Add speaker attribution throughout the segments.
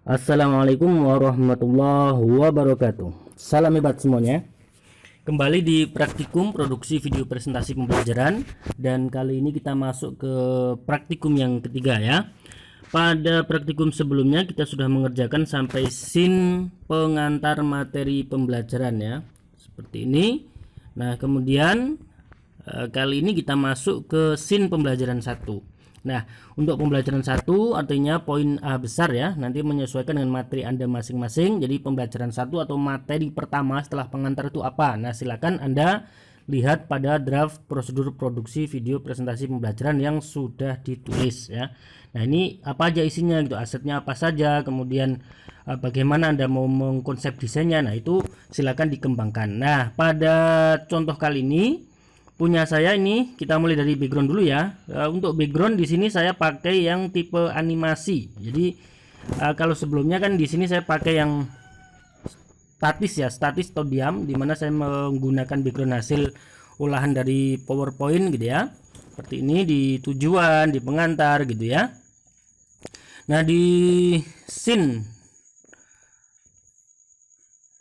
Speaker 1: Assalamualaikum warahmatullahi wabarakatuh. Salam hebat semuanya. Kembali di praktikum produksi video presentasi pembelajaran, dan kali ini kita masuk ke praktikum yang ketiga ya. Pada praktikum sebelumnya kita sudah mengerjakan sampai scene pengantar materi pembelajaran ya. Seperti ini. Nah, kemudian kali ini kita masuk ke scene pembelajaran 1. Nah, untuk pembelajaran 1 artinya poin A besar ya, nanti menyesuaikan dengan materi Anda masing-masing. Jadi pembelajaran 1 atau materi pertama setelah pengantar itu apa? Nah, silakan Anda lihat pada draft prosedur produksi video presentasi pembelajaran yang sudah ditulis ya. Nah, ini apa aja isinya gitu, asetnya apa saja, kemudian bagaimana Anda mau mengkonsep desainnya. Nah, itu silakan dikembangkan. Nah, pada contoh kali ini punya saya ini, kita mulai dari background dulu ya. Untuk background di sini saya pakai yang tipe animasi. Jadi kalau sebelumnya kan di sini saya pakai yang statis ya, statis atau diam, dimana saya menggunakan background hasil olahan dari PowerPoint gitu ya. Seperti ini di tujuan, di pengantar gitu ya. Nah, di scene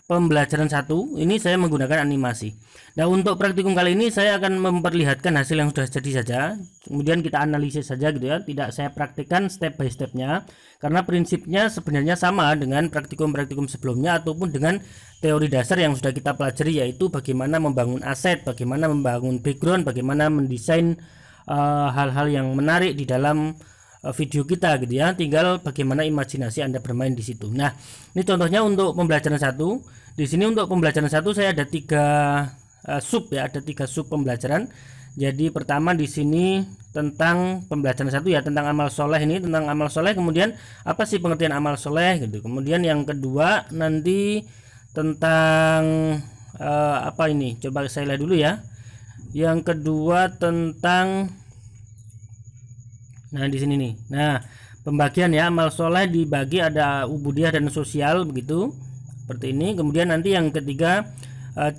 Speaker 1: pembelajaran 1 ini saya menggunakan animasi. Nah, untuk praktikum kali ini saya akan memperlihatkan hasil yang sudah jadi saja, kemudian kita analisis saja gitu ya, tidak saya praktikkan step by stepnya, karena prinsipnya sebenarnya sama dengan praktikum-praktikum sebelumnya ataupun dengan teori dasar yang sudah kita pelajari, yaitu bagaimana membangun aset, bagaimana membangun background, bagaimana mendesain hal-hal yang menarik di dalam video kita gitu ya, tinggal bagaimana imajinasi Anda bermain di situ. Nah, ini contohnya untuk pembelajaran 1. Di sini untuk pembelajaran 1 saya ada 3 sub ya, ada 3 sub pembelajaran. Jadi pertama di sini tentang pembelajaran 1 ya, tentang amal soleh, ini tentang amal soleh, kemudian apa sih pengertian amal soleh gitu. Kemudian yang kedua nanti tentang apa ini? Coba saya lihat dulu ya. Yang kedua tentang, nah di sini nih. Nah, pembagian ya, amal soleh dibagi ada ubudiyah dan sosial begitu. Seperti ini. Kemudian nanti yang ketiga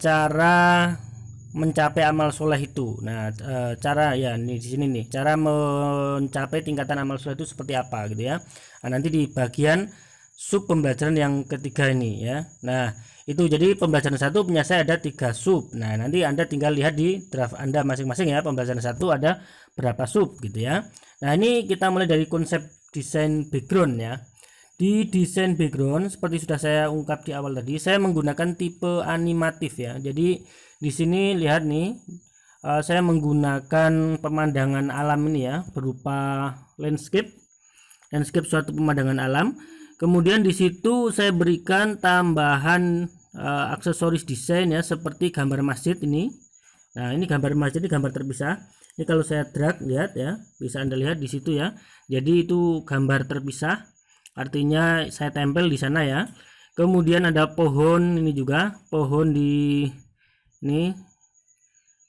Speaker 1: cara mencapai amal soleh itu. Nah, cara ya ini di sini nih, cara mencapai tingkatan amal soleh itu seperti apa gitu ya. Nah, nanti di bagian sub pembelajaran yang ketiga ini ya. Nah, itu jadi pembelajaran 1 punya saya ada 3 sub. Nah, nanti Anda tinggal lihat di draft Anda masing-masing ya, pembelajaran 1 ada berapa sub gitu ya. Nah, ini kita mulai dari konsep desain background ya. Di desain background seperti sudah saya ungkap di awal tadi, saya menggunakan tipe animatif ya. Jadi di sini lihat nih, saya menggunakan pemandangan alam ini ya, berupa landscape suatu pemandangan alam. Kemudian di situ saya berikan tambahan aksesoris desain ya, seperti gambar masjid ini. Nah, ini gambar masjid, ini gambar terpisah. Ini kalau saya drag, lihat ya, bisa Anda lihat di situ ya. Jadi itu gambar terpisah, artinya saya tempel di sana ya. Kemudian ada pohon, ini juga pohon di ini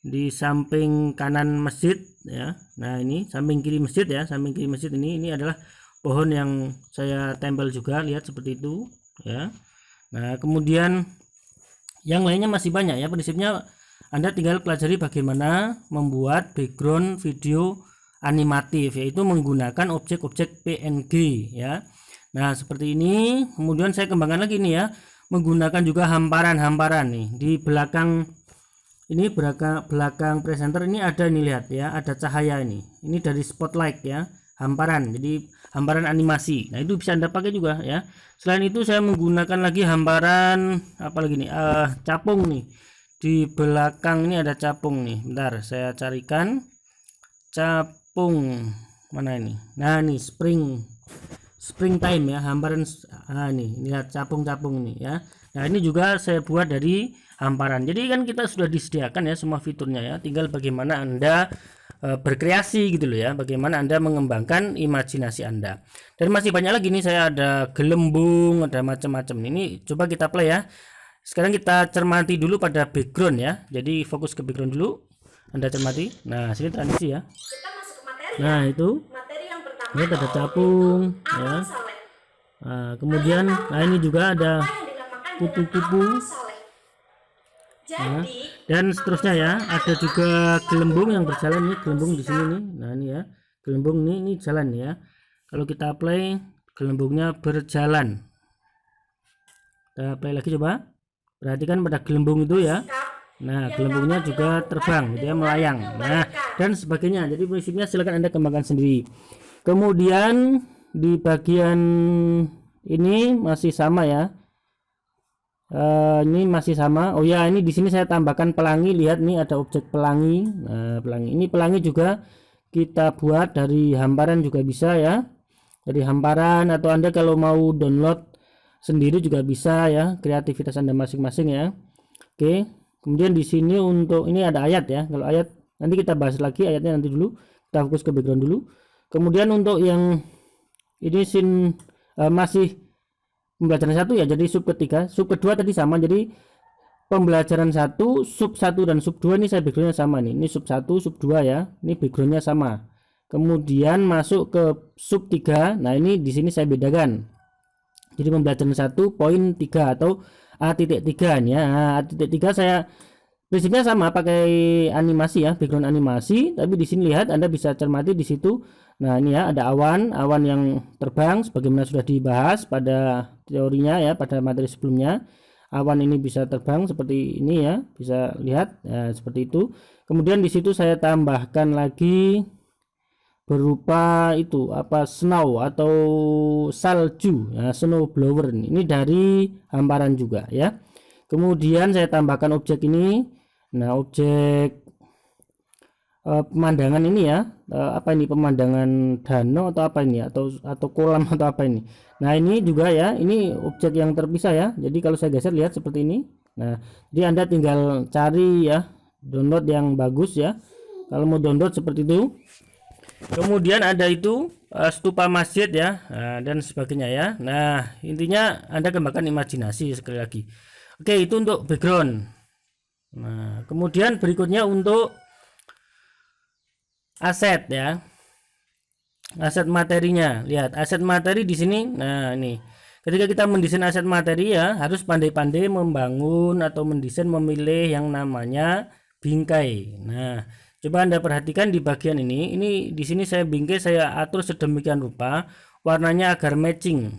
Speaker 1: di samping kanan masjid ya. Nah, ini samping kiri masjid ya, samping kiri masjid ini adalah pohon yang saya tempel juga, lihat seperti itu ya. Nah, kemudian yang lainnya masih banyak ya. Prinsipnya Anda tinggal pelajari bagaimana membuat background video animatif, yaitu menggunakan objek-objek PNG ya. Nah, seperti ini. Kemudian saya kembangkan lagi nih ya, menggunakan juga hamparan-hamparan nih di belakang ini, belakang presenter ini ada, nih lihat ya, ada cahaya ini dari spotlight ya, hamparan, jadi hamparan animasi. Nah, itu bisa Anda pakai juga ya. Selain itu saya menggunakan lagi hamparan apa lagi nih, capung nih di belakang ini, ada capung nih. Bentar saya carikan capung mana ini. Nah, ini springtime ya, hamparan. Nih lihat capung-capung ini ya. Nah, ini juga saya buat dari hamparan. Jadi kan kita sudah disediakan ya semua fiturnya ya, tinggal bagaimana Anda berkreasi gitu loh ya, bagaimana Anda mengembangkan imajinasi Anda. Dan masih banyak lagi nih, saya ada gelembung, ada macam-macam. Ini coba kita play ya. Sekarang kita cermati dulu pada background ya. Jadi fokus ke background dulu, Anda cermati. Nah, sini transisi ya.
Speaker 2: Kita masuk ke materi.
Speaker 1: Nah, itu
Speaker 2: materi yang pertama,
Speaker 1: ini ada capung ya. Nah, kemudian ini juga ada kupu-kupu. Nah, dan seterusnya ya, ada juga gelembung yang berjalan nih, gelembung di sini nih. Nah, ini ya, gelembung ini jalan ya. Kalau kita play gelembungnya berjalan. Kita play lagi coba. Perhatikan pada gelembung itu ya. Nah, gelembungnya juga terbang, gitu ya, melayang. Nah, dan sebagainya. Jadi prinsipnya silakan Anda kembangkan sendiri. Kemudian di bagian ini masih sama ya. Ini masih sama. Oh ya, ini di sini saya tambahkan pelangi. Lihat nih ada objek pelangi. Nah, pelangi ini pelangi juga kita buat dari hamparan juga bisa ya. Dari hamparan, atau Anda kalau mau download sendiri juga bisa ya. Kreativitas Anda masing-masing ya. Oke. Kemudian di sini untuk ini ada ayat ya. Kalau ayat nanti kita bahas lagi ayatnya nanti dulu. Kita fokus ke background dulu. Kemudian untuk yang ini masih pembelajaran 1 ya. Jadi sub ketiga, sub kedua tadi sama. Jadi pembelajaran 1, sub 1 dan sub 2 ini saya backgroundnya sama nih. Ini sub 1, sub 2 ya. Ini backgroundnya sama. Kemudian masuk ke sub 3. Nah, ini di sini saya bedakan. Jadi pembelajaran 1.3 atau A.3 ya. A.3 saya prinsipnya sama, pakai animasi ya, background animasi, tapi di sini lihat Anda bisa cermati di situ. Nah, ini ya ada awan yang terbang sebagaimana sudah dibahas pada teorinya ya, pada materi sebelumnya. Awan ini bisa terbang seperti ini ya, bisa lihat ya, seperti itu. Kemudian di situ saya tambahkan lagi berupa itu apa, snow atau salju ya, snow blower. Ini dari hamparan juga ya. Kemudian saya tambahkan objek ini. Nah, objek pemandangan ini ya, apa ini, pemandangan danau atau apa ini, atau kolam atau apa ini. Nah, ini juga ya, ini objek yang terpisah ya. Jadi kalau saya geser lihat seperti ini. Nah, jadi Anda tinggal cari ya, download yang bagus ya. Kalau mau download seperti itu. Kemudian ada itu stupa masjid ya, dan sebagainya ya. Nah, intinya Anda kembangkan imajinasi sekali lagi. Oke, itu untuk background. Nah, kemudian berikutnya untuk aset ya. Aset materinya. Lihat, aset materi di sini. Nah, ini. Ketika kita mendesain aset materi ya, harus pandai-pandai membangun atau mendesain, memilih yang namanya bingkai. Nah, coba Anda perhatikan di bagian ini di sini saya bingkai, saya atur sedemikian rupa warnanya agar matching.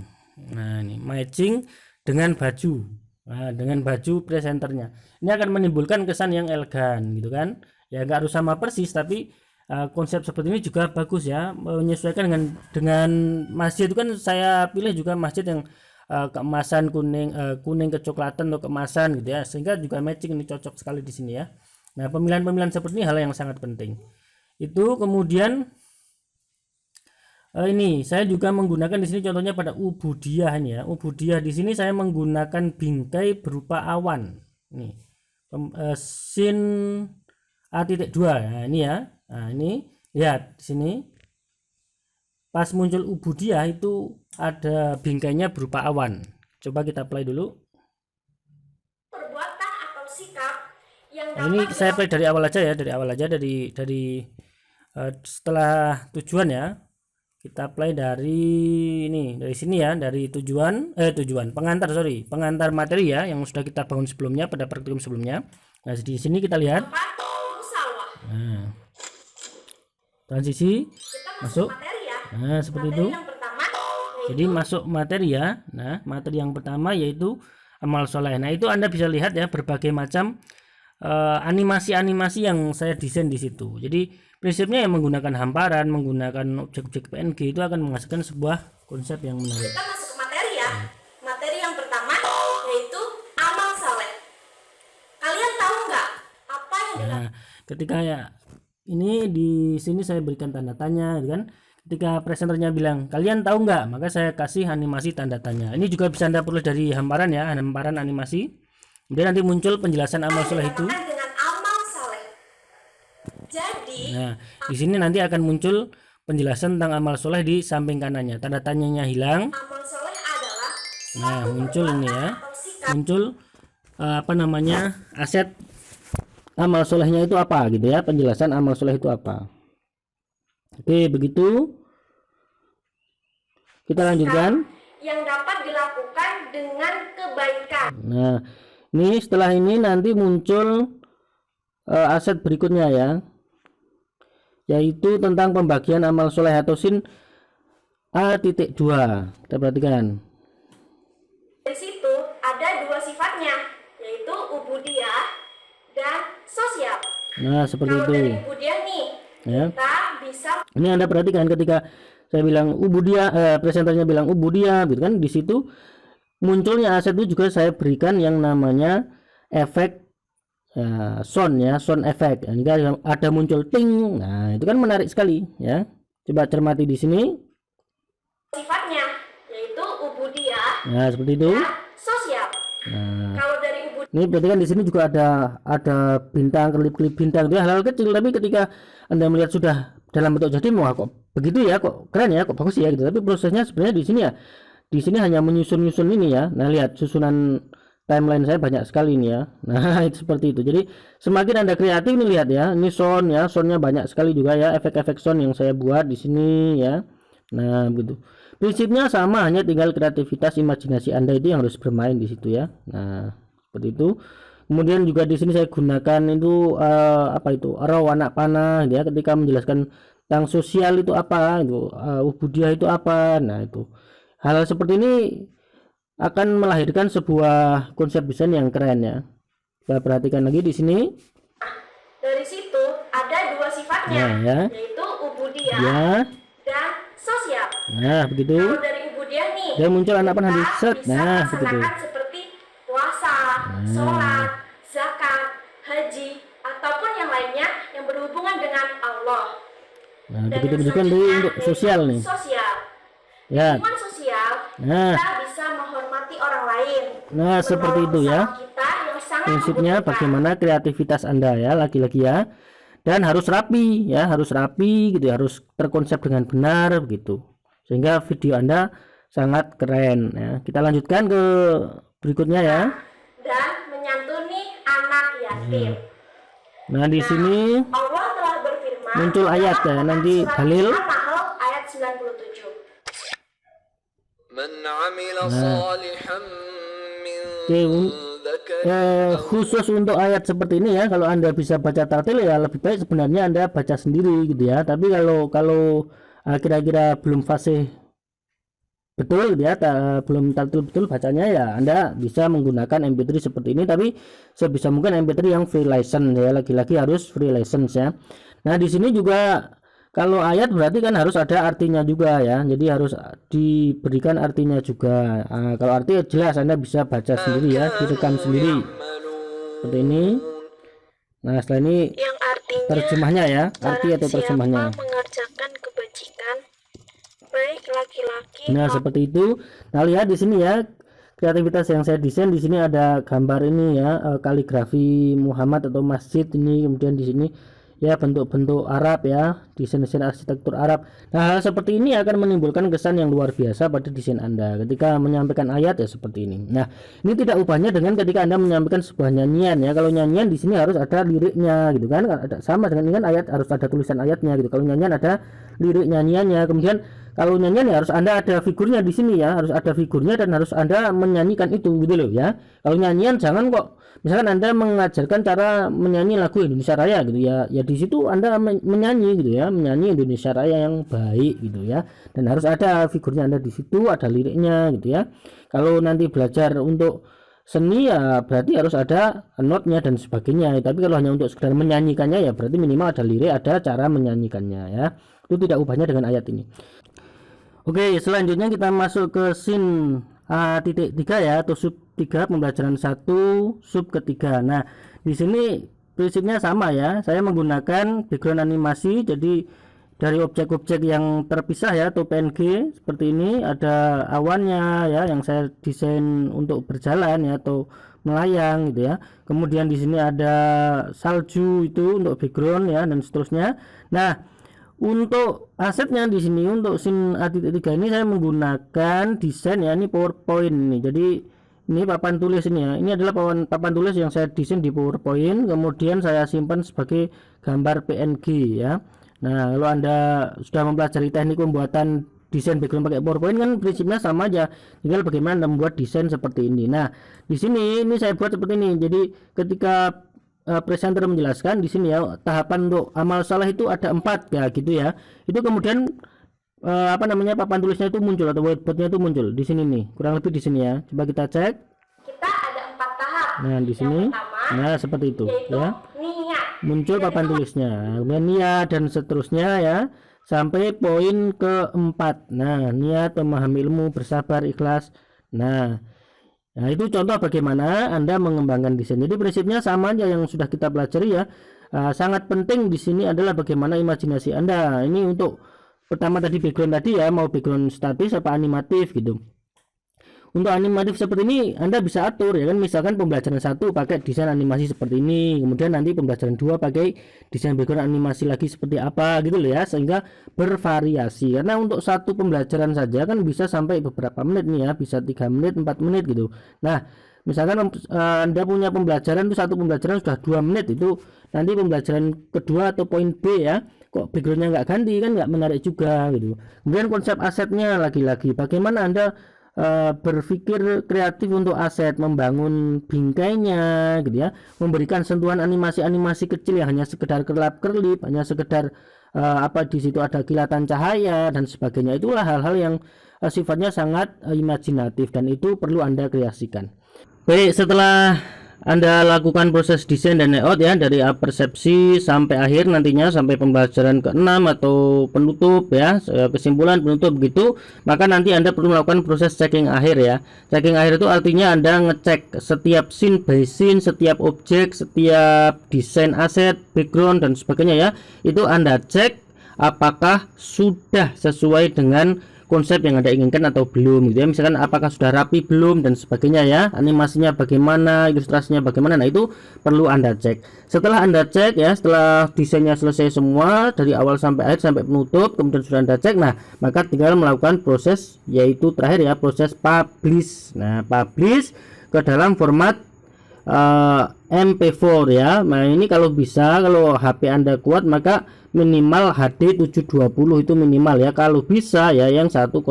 Speaker 1: Nah, ini matching dengan baju. Nah, dengan baju presenternya. Ini akan menimbulkan kesan yang elegan gitu kan. Ya nggak harus sama persis, tapi konsep seperti ini juga bagus ya, menyesuaikan dengan masjid itu kan. Saya pilih juga masjid yang keemasan kuning kecoklatan atau keemasan gitu ya, sehingga juga matching, ini cocok sekali di sini ya. Nah, pemilihan seperti ini hal yang sangat penting. Itu kemudian ini saya juga menggunakan di sini contohnya pada ubudiyah ini ya. Ubudiyah di sini saya menggunakan bingkai berupa awan. Nih. Sin A.2. Nah, ini ya. Nah, ini lihat di sini. Pas muncul ubudiyah itu ada bingkainya berupa awan. Coba kita play dulu.
Speaker 2: Perbuatan atau sikap yang
Speaker 1: Nah, ini saya play dari awal aja ya, dari setelah tujuan ya. Kita play dari sini ya, dari tujuan pengantar materi ya, yang sudah kita bangun sebelumnya pada praktikum sebelumnya. Nah, di sini kita lihat. Nah, transisi masuk. Nah, seperti itu. Jadi masuk materi ya. Nah, materi yang pertama yaitu amal soleh. Nah, itu Anda bisa lihat ya, berbagai macam animasi-animasi yang saya desain di situ. Jadi prinsipnya yang menggunakan hamparan, menggunakan objek-objek PNG itu akan menghasilkan sebuah konsep yang menarik.
Speaker 2: Kita masuk ke materi ya. Materi yang pertama yaitu amal saleh. Kalian tahu nggak apa yang
Speaker 1: Nah, ketika ya ini di sini saya berikan tanda tanya, gitu kan? Ketika presenternya bilang kalian tahu nggak, maka saya kasih animasi tanda tanya. Ini juga bisa Anda peroleh dari hamparan ya, hamparan animasi. Kemudian nanti muncul penjelasan amal soleh itu.
Speaker 2: dengan amal saleh. Jadi,
Speaker 1: Nah, di sini nanti akan muncul penjelasan tentang amal soleh di samping kanannya. Tanda tanyanya hilang.
Speaker 2: amal saleh adalah
Speaker 1: Nah, muncul ini ya.
Speaker 2: atau sikap
Speaker 1: Muncul aset amal solehnya itu apa gitu ya. Penjelasan amal soleh itu apa. Oke, begitu. Kita lanjutkan.
Speaker 2: yang dapat dilakukan dengan kebaikan.
Speaker 1: Nah, ini setelah ini nanti muncul aset berikutnya ya, yaitu tentang pembagian amal soleh atau sin A.2. Kita perhatikan.
Speaker 2: Dari situ ada dua sifatnya, yaitu ubudiyah dan sosial.
Speaker 1: Nah, seperti
Speaker 2: Kalau
Speaker 1: itu.
Speaker 2: dari ubudiyah nih,
Speaker 1: Ya.
Speaker 2: kita bisa
Speaker 1: Ini Anda perhatikan ketika saya bilang ubudiyah, presenternya bilang ubudiyah gitu kan, di situ munculnya aset itu juga saya berikan yang namanya efek sound ya, sound effect. Jika ada muncul ting, nah itu kan menarik sekali ya. Coba cermati di sini.
Speaker 2: sifatnya, yaitu ubudiyah
Speaker 1: Nah, seperti itu.
Speaker 2: dan sosial.
Speaker 1: Nah,
Speaker 2: Kalau dari
Speaker 1: ini berarti kan di sini juga ada bintang, kelip-kelip bintang itu hal-hal kecil, tapi ketika Anda melihat sudah dalam bentuk jadi, wah kok begitu ya, kok keren ya, kok bagus ya gitu. Tapi prosesnya sebenarnya di sini ya, di sini hanya menyusun-nyusun ini ya. Nah, lihat susunan timeline saya banyak sekali ini ya. Nah, itu seperti itu. Jadi semakin Anda kreatif nih, lihat ya, ini sound ya, soundnya banyak sekali juga ya, efek-efek sound yang saya buat di sini ya. Nah, begitu. Prinsipnya sama, hanya tinggal kreativitas imajinasi Anda itu yang harus bermain di situ ya. Nah, seperti itu. Kemudian juga di sini saya gunakan itu apa itu, raw anak panah ya, ketika menjelaskan tentang sosial itu apa, itu ubudiyah itu apa. Nah, itu hal seperti ini akan melahirkan sebuah konsep desain yang keren ya. Kita perhatikan lagi di sini.
Speaker 2: dari situ ada dua sifatnya,
Speaker 1: Nah, ya.
Speaker 2: yaitu ubudiyah
Speaker 1: Ya.
Speaker 2: dan sosial.
Speaker 1: Nah, begitu.
Speaker 2: Kalau dari ubudiyah nih,
Speaker 1: Dia muncul anak panah di
Speaker 2: kita
Speaker 1: set.
Speaker 2: bisa
Speaker 1: Nah, begitu.
Speaker 2: melaksanakan seperti puasa, sholat, zakat, haji, ataupun yang lainnya yang berhubungan dengan Allah.
Speaker 1: Nah,
Speaker 2: Dan
Speaker 1: begitu
Speaker 2: yang
Speaker 1: juga
Speaker 2: selanjutnya
Speaker 1: untuk
Speaker 2: yaitu
Speaker 1: sosial nih.
Speaker 2: Sosial.
Speaker 1: Ya.
Speaker 2: Lingkungan sosial,
Speaker 1: Nah.
Speaker 2: kita bisa menghormati orang lain.
Speaker 1: Nah, seperti itu ya.
Speaker 2: Menolong sesama kita yang sangat
Speaker 1: Prinsipnya
Speaker 2: membutuhkan.
Speaker 1: bagaimana kreativitas Anda ya, lagi-lagi ya. Dan harus rapi ya, harus rapi gitu ya, harus terkonsep dengan benar begitu. Sehingga video Anda sangat keren ya. Kita lanjutkan ke berikutnya ya.
Speaker 2: Dan menyantuni anak yatim.
Speaker 1: Nah, di sini
Speaker 2: Allah telah berfirman
Speaker 1: muncul ayat ya,
Speaker 2: dalam
Speaker 1: nanti
Speaker 2: surat
Speaker 1: dalil.
Speaker 2: An-Nahl ayat 97.
Speaker 3: من عمل صالحا من
Speaker 1: Oke,
Speaker 3: ذكر
Speaker 1: khusus untuk ayat seperti ini ya, kalau Anda bisa baca tartil ya lebih baik sebenarnya Anda baca sendiri gitu ya. Tapi kalau kira-kira belum fasih betul ya, belum tartil betul bacanya ya, Anda bisa menggunakan MP3 seperti ini, tapi sebisa mungkin MP3 yang free license ya, lagi-lagi harus free license ya. Nah, di sini juga kalau ayat berarti kan harus ada artinya juga ya, jadi harus diberikan artinya juga. Kalau arti jelas Anda bisa baca sendiri ya, direkam sendiri seperti ini. Nah, setelah ini
Speaker 2: Yang artinya
Speaker 1: terjemahnya ya, arti atau terjemahnya.
Speaker 2: mengerjakan kebajikan baik laki-laki
Speaker 1: Nah, seperti itu. Nah, lihat di sini ya, kreativitas yang saya desain di sini ada gambar ini ya, kaligrafi Muhammad atau masjid ini, kemudian di sini ya bentuk-bentuk Arab ya, desain-desain arsitektur Arab. Nah, hal seperti ini akan menimbulkan kesan yang luar biasa pada desain Anda ketika menyampaikan ayat ya seperti ini. Nah, ini tidak ubahnya dengan ketika Anda menyampaikan sebuah nyanyian ya. Kalau nyanyian di sini harus ada liriknya gitu kan. Ada sama dengan ini kan, ayat harus ada tulisan ayatnya gitu. Kalau nyanyian ada lirik nyanyiannya. Kemudian kalau nyanyian ya harus Anda ada figurnya di sini ya, harus ada figurnya dan harus Anda menyanyikan itu gitu loh ya. Kalau nyanyian jangan kok misalkan Anda mengajarkan cara menyanyi lagu Indonesia Raya gitu ya, ya di situ Anda menyanyi gitu ya, menyanyi Indonesia Raya yang baik gitu ya, dan harus ada figurnya Anda di situ, ada liriknya gitu ya. Kalau nanti belajar untuk seni ya berarti harus ada notnya dan sebagainya, tapi kalau hanya untuk sekedar menyanyikannya ya berarti minimal ada lirik, ada cara menyanyikannya ya. Itu tidak ubahnya dengan ayat ini. Oke, selanjutnya kita masuk ke scene A.3 ya, atau sub 3 pembelajaran 1 sub ketiga. Nah, di sini prinsipnya sama ya. Saya menggunakan background animasi, jadi dari objek-objek yang terpisah ya, atau PNG seperti ini. Ada awannya ya, yang saya desain untuk berjalan ya, atau melayang gitu ya. Kemudian di sini ada salju itu untuk background ya, dan seterusnya. Nah, untuk asetnya di sini untuk scene A.3 ini saya menggunakan desain ya, ini PowerPoint ini. Jadi ini papan tulis ini ya. Ini adalah papan tulis yang saya desain di PowerPoint, kemudian saya simpan sebagai gambar PNG ya. Nah, kalau Anda sudah mempelajari teknik pembuatan desain background pakai PowerPoint kan prinsipnya sama aja. Tinggal bagaimana Anda membuat desain seperti ini. Nah, di sini ini saya buat seperti ini. Jadi ketika presenter menjelaskan di sini ya, tahapan untuk amal saleh itu ada 4 ya gitu ya. Itu kemudian papan tulisnya itu muncul atau whiteboardnya itu muncul di sini nih, kurang lebih di sini ya. Coba kita cek.
Speaker 2: Kita ada 4 tahap.
Speaker 1: Nah di sini,
Speaker 2: Yang pertama,
Speaker 1: nah seperti itu
Speaker 2: yaitu
Speaker 1: ya,
Speaker 2: niat.
Speaker 1: muncul papan tulisnya, kemudian niat dan seterusnya ya, sampai poin keempat. Nah niat, memahami ilmu, bersabar, ikhlas. Nah itu contoh bagaimana Anda mengembangkan desain. Jadi prinsipnya sama aja yang sudah kita pelajari ya. Sangat penting di sini adalah bagaimana imajinasi Anda. Ini untuk pertama tadi background tadi ya, mau background statis apa animatif gitu. Untuk animatif seperti ini Anda bisa atur ya kan, misalkan pembelajaran 1 pakai desain animasi seperti ini, kemudian nanti pembelajaran 2 pakai desain background animasi lagi seperti apa gitu loh ya, sehingga bervariasi. Karena untuk satu pembelajaran saja kan bisa sampai beberapa menit nih ya, bisa 3 menit 4 menit gitu. Nah misalkan Anda punya pembelajaran itu, satu pembelajaran sudah 2 menit, itu nanti pembelajaran kedua atau poin B ya, kok backgroundnya nggak ganti kan nggak menarik juga gitu. Kemudian konsep asetnya lagi-lagi bagaimana Anda berpikir kreatif untuk aset, membangun bingkainya gitu ya, memberikan sentuhan animasi-animasi kecil yang hanya sekedar kerlap-kerlip, hanya sekedar di situ ada kilatan cahaya dan sebagainya. Itulah hal-hal yang sifatnya sangat imajinatif dan itu perlu Anda kreasikan. Baik, setelah Anda lakukan proses desain dan layout ya, dari persepsi sampai akhir nantinya sampai pembelajaran ke-6 atau penutup ya, kesimpulan penutup begitu, maka nanti Anda perlu melakukan proses checking akhir ya. Checking akhir itu artinya Anda ngecek setiap scene by scene, setiap objek, setiap desain aset, background dan sebagainya ya. Itu Anda cek apakah sudah sesuai dengan konsep yang Anda inginkan atau belum gitu ya. Misalkan apakah sudah rapi belum dan sebagainya ya, animasinya bagaimana, ilustrasinya bagaimana. Nah itu perlu Anda cek. Setelah Anda cek ya, setelah desainnya selesai semua dari awal sampai akhir sampai penutup, kemudian sudah Anda cek, nah maka tinggal melakukan proses yaitu terakhir ya, proses publish. Nah publish ke dalam format MP4 ya. Nah ini kalau bisa, kalau HP Anda kuat maka minimal HD 720 itu minimal ya. Kalau bisa ya yang 1080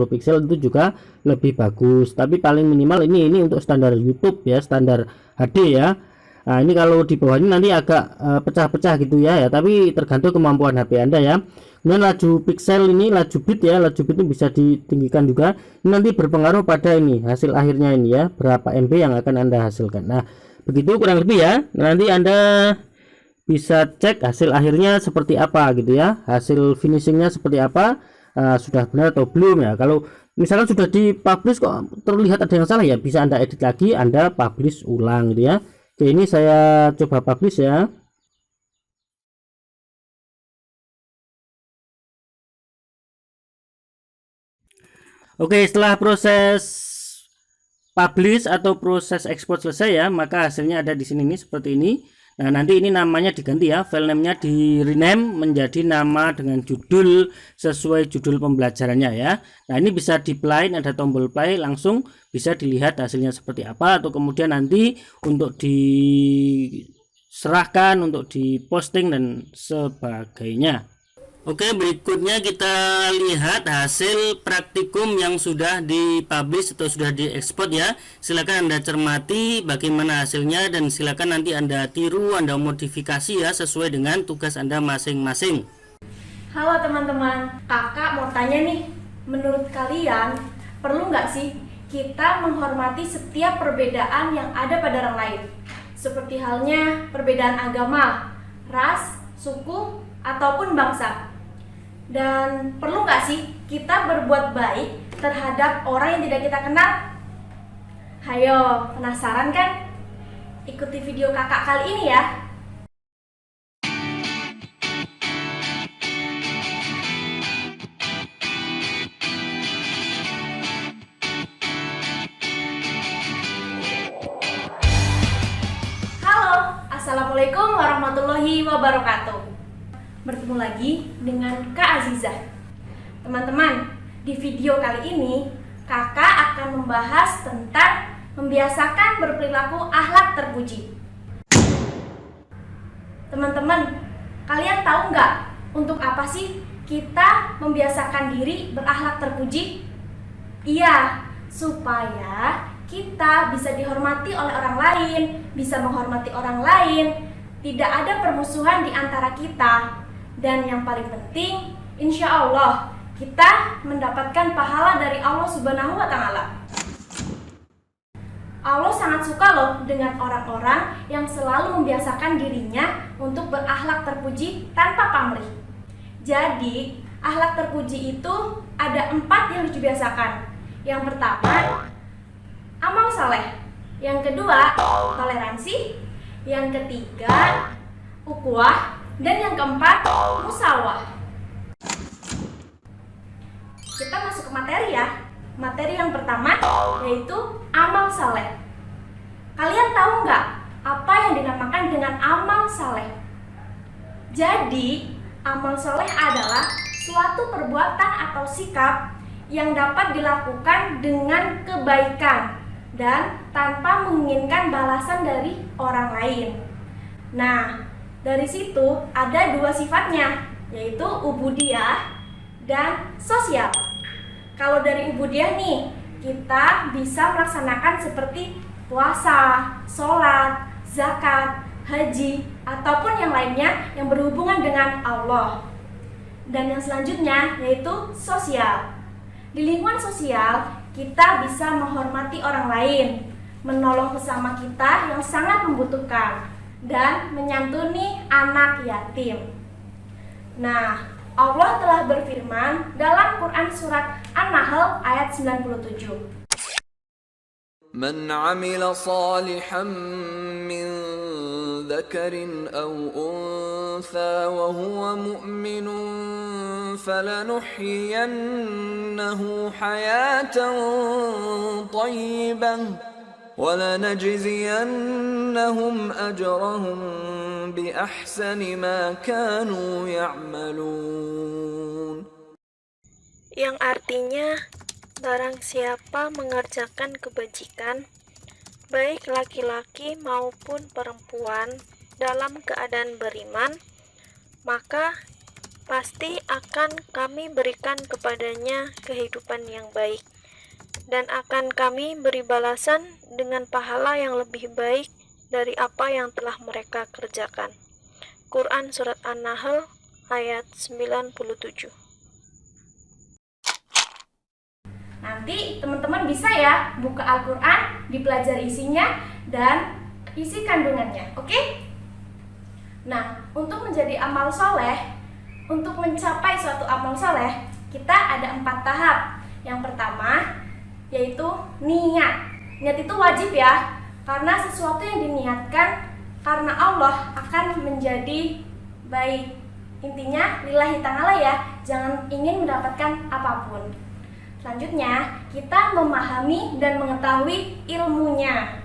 Speaker 1: pixel itu juga lebih bagus, tapi paling minimal ini untuk standar YouTube ya, standar HD ya. Nah ini kalau di bawah ini nanti agak pecah-pecah gitu ya, tapi tergantung kemampuan HP Anda ya. Kemudian laju pixel ini, laju bit ya, laju bit itu bisa ditinggikan juga. Ini nanti berpengaruh pada ini hasil akhirnya ini ya, berapa MB yang akan Anda hasilkan. Nah begitu kurang lebih ya. Nanti Anda bisa cek hasil akhirnya seperti apa gitu ya, hasil finishingnya seperti apa, sudah benar atau belum ya. Kalau misalkan sudah dipublish kok terlihat ada yang salah ya, bisa Anda edit lagi, Anda publish ulang gitu ya. Oke, ini saya coba publish ya. Oke, setelah proses publish atau proses ekspor selesai ya, maka hasilnya ada di sini nih seperti ini. Nah nanti ini namanya diganti ya, file name-nya di rename menjadi nama dengan judul sesuai judul pembelajarannya ya. Nah ini bisa di play, ada tombol play, langsung bisa dilihat hasilnya seperti apa, atau kemudian nanti untuk diserahkan, untuk diposting dan sebagainya. Oke, berikutnya kita lihat hasil praktikum yang sudah dipublish atau sudah diekspor ya. Silakan Anda cermati bagaimana hasilnya dan silakan nanti Anda tiru, Anda modifikasi ya sesuai dengan tugas Anda masing-masing.
Speaker 2: Halo teman-teman, kakak mau tanya nih, menurut kalian perlu nggak sih kita menghormati setiap perbedaan yang ada pada orang lain? Seperti halnya perbedaan agama, ras, suku, ataupun bangsa. Dan perlu nggak sih kita berbuat baik terhadap orang yang tidak kita kenal? Hayo, penasaran kan? Ikuti video kakak kali ini ya. Halo, Assalamualaikum warahmatullahi wabarakatuh. Bertemu lagi dengan Kak Azizah. Teman-teman, di video kali ini kakak akan membahas tentang membiasakan berperilaku akhlak terpuji. Teman-teman, kalian tahu nggak untuk apa sih kita membiasakan diri berakhlak terpuji? Iya, supaya kita bisa dihormati oleh orang lain, bisa menghormati orang lain, tidak ada permusuhan di antara kita. Dan yang paling penting, insya Allah kita mendapatkan pahala dari Allah Subhanahu wa Ta'ala. Allah sangat suka loh dengan orang-orang yang selalu membiasakan dirinya untuk berakhlak terpuji tanpa pamrih. Jadi, akhlak terpuji itu ada 4 yang harus dibiasakan. Yang pertama, amal saleh. Yang kedua, toleransi. Yang ketiga, ukhuwah. Dan yang keempat, musawah. Kita masuk ke materi ya. Materi yang pertama yaitu amal saleh. Kalian tahu nggak apa yang dinamakan dengan amal saleh? Jadi, amal saleh adalah suatu perbuatan atau sikap yang dapat dilakukan dengan kebaikan dan tanpa menginginkan balasan dari orang lain. Nah, dari situ ada 2 sifatnya, yaitu ubudiyah dan sosial. Kalau dari ubudiyah nih, kita bisa melaksanakan seperti puasa, sholat, zakat, haji, ataupun yang lainnya yang berhubungan dengan Allah. Dan yang selanjutnya yaitu sosial. Di lingkungan sosial, kita bisa menghormati orang lain, menolong sesama kita yang sangat membutuhkan, dan menyantuni anak yatim. Nah, Allah telah berfirman dalam Quran surat An-Nahl ayat 97.
Speaker 3: من عمل صالحا من ذكر أو أنثى وهو مؤمن فلنحيينه حياة طيبة ولنجزينهم أجرهم بأحسن ما كانوا يعملون.
Speaker 4: Yang artinya, barang siapa mengerjakan kebajikan, baik laki-laki maupun perempuan dalam keadaan beriman, maka pasti akan kami berikan kepadanya kehidupan yang baik, dan akan kami beri balasan dengan pahala yang lebih baik dari apa yang telah mereka kerjakan. Quran Surat An-Nahl ayat 97.
Speaker 2: Nanti teman-teman bisa ya buka Al-Quran, dipelajari isinya dan isi kandungannya, oke? Nah, untuk menjadi amal soleh, untuk mencapai suatu amal soleh, kita ada 4 tahap. Yang pertama yaitu niat. Niat itu wajib ya, karena sesuatu yang diniatkan karena Allah akan menjadi baik. Intinya lillahi ta'ala ya, jangan ingin mendapatkan apapun. Selanjutnya, kita memahami dan mengetahui ilmunya.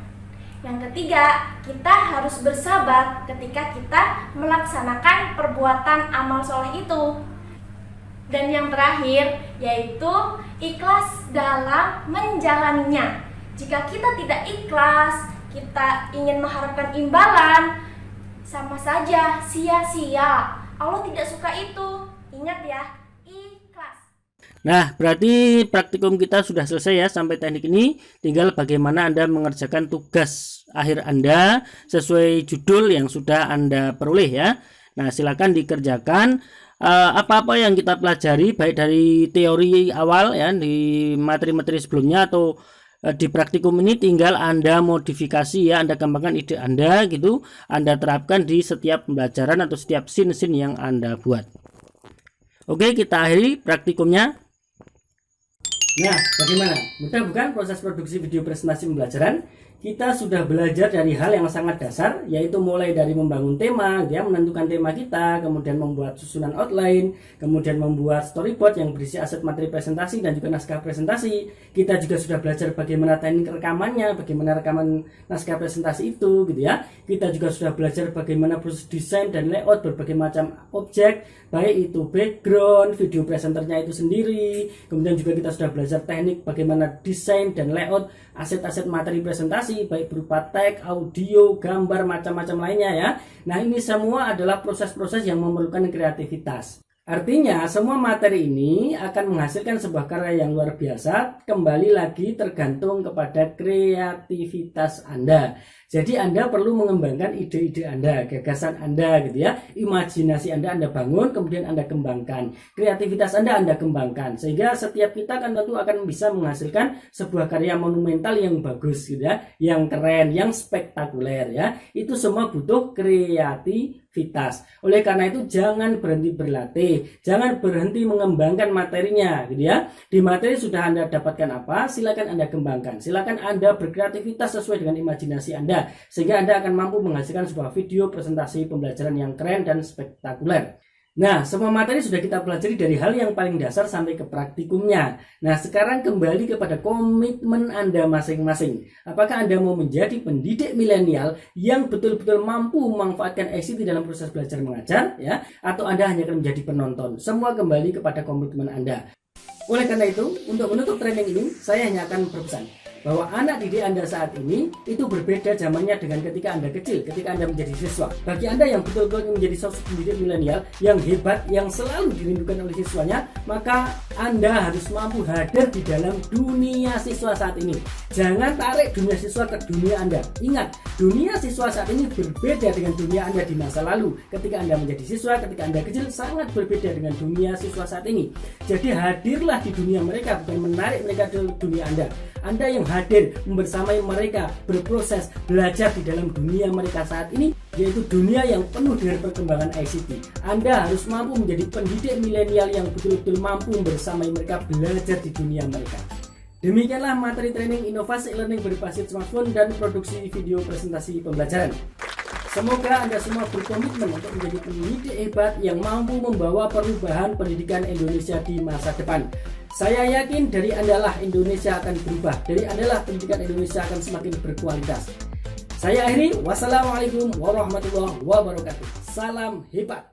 Speaker 2: Yang ketiga, kita harus bersabar ketika kita melaksanakan perbuatan amal soleh itu. Dan yang terakhir, yaitu ikhlas dalam menjalaninya. Jika kita tidak ikhlas, kita ingin mengharapkan imbalan, sama saja sia-sia. Allah tidak suka itu. Ingat ya, ikhlas.
Speaker 1: Nah, berarti praktikum kita sudah selesai ya sampai teknik ini. Tinggal bagaimana Anda mengerjakan tugas akhir Anda sesuai judul yang sudah Anda peroleh ya. Nah, silakan dikerjakan apa-apa yang kita pelajari baik dari teori awal ya di materi-materi sebelumnya atau di praktikum ini tinggal Anda modifikasi ya, Anda kembangkan ide Anda gitu, Anda terapkan di setiap pembelajaran atau setiap scene-scene yang Anda buat. Oke, kita akhiri praktikumnya. Nah, bagaimana? Mudah bukan proses produksi video presentasi pembelajaran? Kita sudah belajar dari hal yang sangat dasar, yaitu mulai dari membangun tema, ya, menentukan tema kita, kemudian membuat susunan outline, kemudian membuat storyboard yang berisi aset materi presentasi dan juga naskah presentasi. Kita juga sudah belajar bagaimana teknik rekamannya, bagaimana rekaman naskah presentasi itu, gitu ya. Kita juga sudah belajar bagaimana proses desain dan layout berbagai macam objek, baik itu background, video presenternya itu sendiri. Kemudian juga kita sudah belajar teknik bagaimana desain dan layout aset-aset materi presentasi, baik berupa teks, audio, gambar, macam-macam lainnya ya. Nah, ini semua adalah proses-proses yang memerlukan kreativitas. Artinya semua materi ini akan menghasilkan sebuah karya yang luar biasa. Kembali lagi tergantung kepada kreativitas Anda. Jadi Anda perlu mengembangkan ide-ide Anda, gagasan Anda gitu ya. Imajinasi Anda bangun, kemudian Anda kembangkan. Kreativitas Anda kembangkan. Sehingga setiap kita kan tentu akan bisa menghasilkan sebuah karya monumental yang bagus gitu ya, yang keren, yang spektakuler ya. Itu semua butuh kreativitas. Oleh karena itu jangan berhenti berlatih, jangan berhenti mengembangkan materinya gitu ya. Di materi sudah Anda dapatkan apa, silakan Anda kembangkan. Silakan Anda berkreativitas sesuai dengan imajinasi Anda, sehingga Anda akan mampu menghasilkan sebuah video presentasi pembelajaran yang keren dan spektakuler. Nah, semua materi sudah kita pelajari dari hal yang paling dasar sampai ke praktikumnya. Nah, sekarang kembali kepada komitmen Anda masing-masing. Apakah Anda mau menjadi pendidik milenial yang betul-betul mampu memanfaatkan ICT dalam proses belajar mengajar ya, atau Anda hanya akan menjadi penonton? Semua kembali kepada komitmen Anda. Oleh karena itu, untuk menutup training ini, saya hanya akan berpesan bahwa anak didik Anda saat ini itu berbeda zamannya dengan ketika Anda kecil, ketika Anda menjadi siswa. Bagi Anda yang betul-betul menjadi sosok pendidik milenial yang hebat, yang selalu dirindukan oleh siswanya, maka Anda harus mampu hadir di dalam dunia siswa saat ini. Jangan tarik dunia siswa ke dunia Anda. Ingat, dunia siswa saat ini berbeda dengan dunia Anda di masa lalu. Ketika Anda menjadi siswa, ketika Anda kecil, sangat berbeda dengan dunia siswa saat ini. Jadi hadirlah di dunia mereka, bukan menarik mereka ke dunia Anda. Anda yang hadir membersamai mereka berproses belajar di dalam dunia mereka saat ini, yaitu dunia yang penuh dengan perkembangan ICT. Anda harus mampu menjadi pendidik milenial yang betul-betul mampu membersamai mereka belajar di dunia mereka. Demikianlah materi training inovasi learning berbasis smartphone dan produksi video presentasi pembelajaran. Semoga Anda semua berkomitmen untuk menjadi pendidik hebat yang mampu membawa perubahan pendidikan Indonesia di masa depan. Saya yakin dari Andalah Indonesia akan berubah, dari Andalah pendidikan Indonesia akan semakin berkualitas. Saya akhiri, wassalamualaikum warahmatullahi wabarakatuh. Salam hebat.